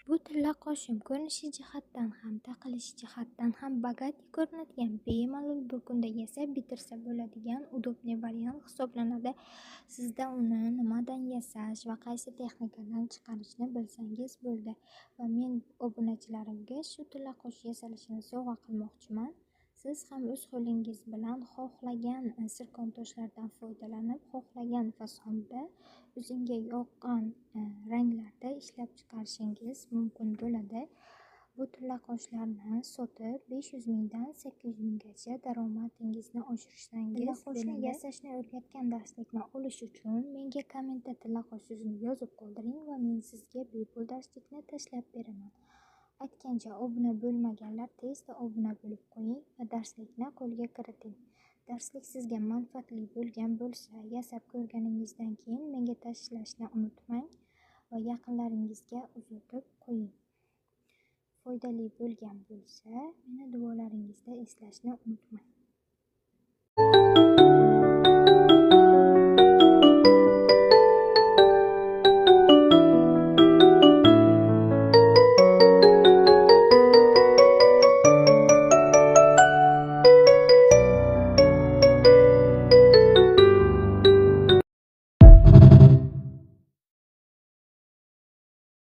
Bu tilla qoshim ko'rinishi jihatdan ham, taqilishi jihatdan ham bagati ko'rinadigan, bemalol bir kunda yasab bitirsa bo'ladigan udobniy variant hisoblanadi. Sizda uni nimadan yasash va qaysi texnikadan chiqarishni bilsangiz bo'ldi. Va men obunachilarimga shu tilla qosh yasalishini sovg'a qilmoqchiman. Siz ham o'z qo'lingiz bilan xohlagan sirkon toshlardan foydalanib, xohlagan fasonda o'zingga yoqqan ranglarda ishlab chiqarishingiz mumkin bo'ladi. Bu tilla qoshlarni sotib 500 mingdan 800 minggacha daromadingizni oshirsangiz, tilla qoshni yasashni o'rgatgan darslikni olish uchun menga kommentda tilla qosh so'zini yozib qoldiring va men sizga bepul darslikni tashlab beraman. Aytgancha, obuna bo'lmaganlar tezda obuna bo'lib qo'ying va darslikni qo'lga kiriting. Darslik sizga manfaatli bo'lgan bo'lsa, yasab ko'rganingizdan keyin menga tashlashni unutmang va yaqinlaringizga uzatib qo'ying. Foydali bo'lgan bo'lsa, meni duolaringizda eslashni unutmang.